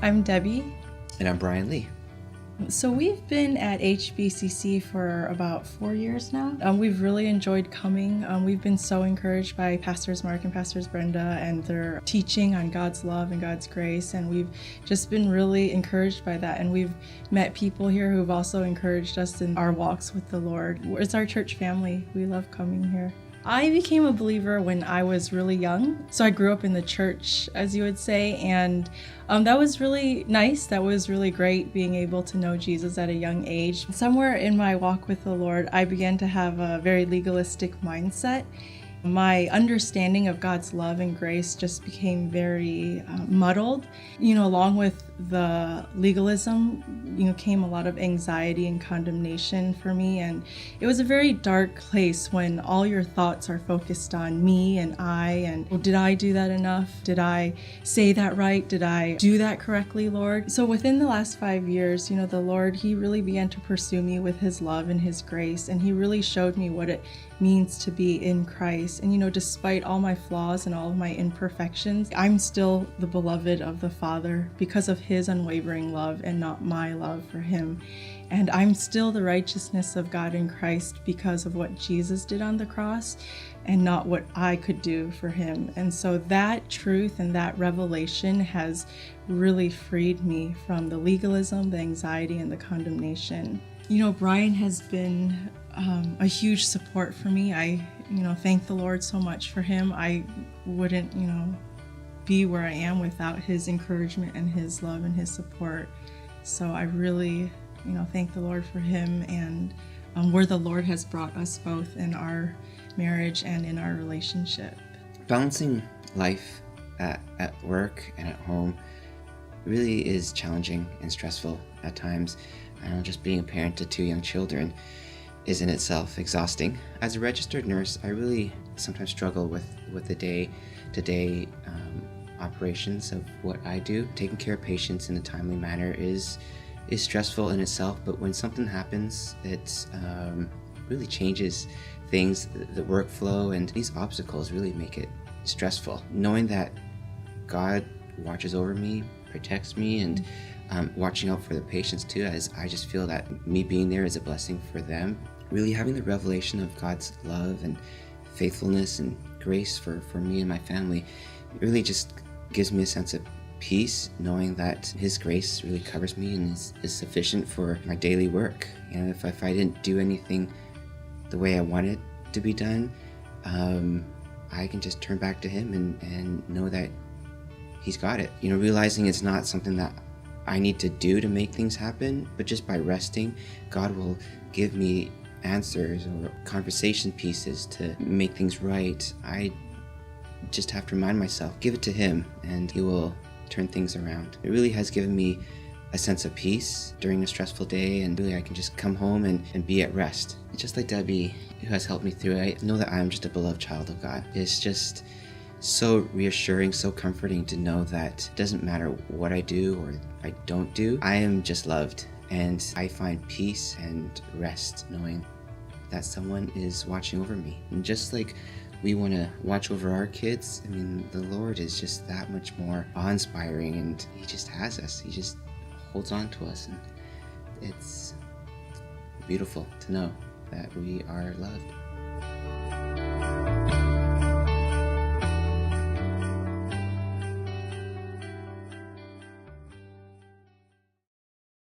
I'm Debbie. And I'm Brian Lee. So we've been at HBCC for about 4 years now. We've really enjoyed coming. We've been so encouraged by Pastors Mark and Pastors Brenda and their teaching on God's love and God's grace. And we've just been really encouraged by that. And we've met people here who've also encouraged us in our walks with the Lord. It's our church family. We love coming here. I became a believer when I was really young. So I grew up in the church, as you would say, and that was really nice. That was really great, being able to know Jesus at a young age. Somewhere in my walk with the Lord, I began to have a very legalistic mindset. My understanding of God's love and grace just became very muddled. Along with the legalism, came a lot of anxiety and condemnation for me. And it was a very dark place when all your thoughts are focused on me and I, and well, did I do that enough? Did I say that right? Did I do that correctly, Lord? So within the last 5 years, the Lord, He really began to pursue me with His love and His grace. And He really showed me what it means to be in Christ. And despite all my flaws and all of my imperfections, I'm still the beloved of the Father because of His unwavering love and not my love for Him. And I'm still the righteousness of God in Christ because of what Jesus did on the cross and not what I could do for Him. And so that truth and that revelation has really freed me from the legalism, the anxiety, and the condemnation. Brian has been a huge support for me. I, thank the Lord so much for him. I wouldn't, be where I am without his encouragement and his love and his support. So I really, thank the Lord for him and where the Lord has brought us both in our marriage and in our relationship. Balancing life at work and at home really is challenging and stressful at times. Just being a parent to 2 young children is in itself exhausting. As a registered nurse, I really sometimes struggle with the day-to-day operations of what I do. Taking care of patients in a timely manner is stressful in itself, but when something happens, it really changes things, the workflow, and these obstacles really make it stressful. Knowing that God watches over me, protects me, and watching out for the patients too, as I just feel that me being there is a blessing for them. Really having the revelation of God's love and faithfulness and grace for me and my family really just gives me a sense of peace, knowing that His grace really covers me and is sufficient for my daily work. If I didn't do anything the way I want it to be done, I can just turn back to Him and know that He's got it. Realizing it's not something that I need to do to make things happen, but just by resting, God will give me answers or conversation pieces to make things right. I just have to remind myself, give it to Him, and He will turn things around. It really has given me a sense of peace during a stressful day, and really I can just come home and be at rest. Just like Debbie, who has helped me through it, I know that I'm just a beloved child of God. It's just so reassuring, so comforting to know that it doesn't matter what I do or I don't do, I am just loved, and I find peace and rest knowing that someone is watching over me. And just like we want to watch over our kids, the Lord is just that much more awe-inspiring, and He just has us. He just holds on to us, and it's beautiful to know that we are loved.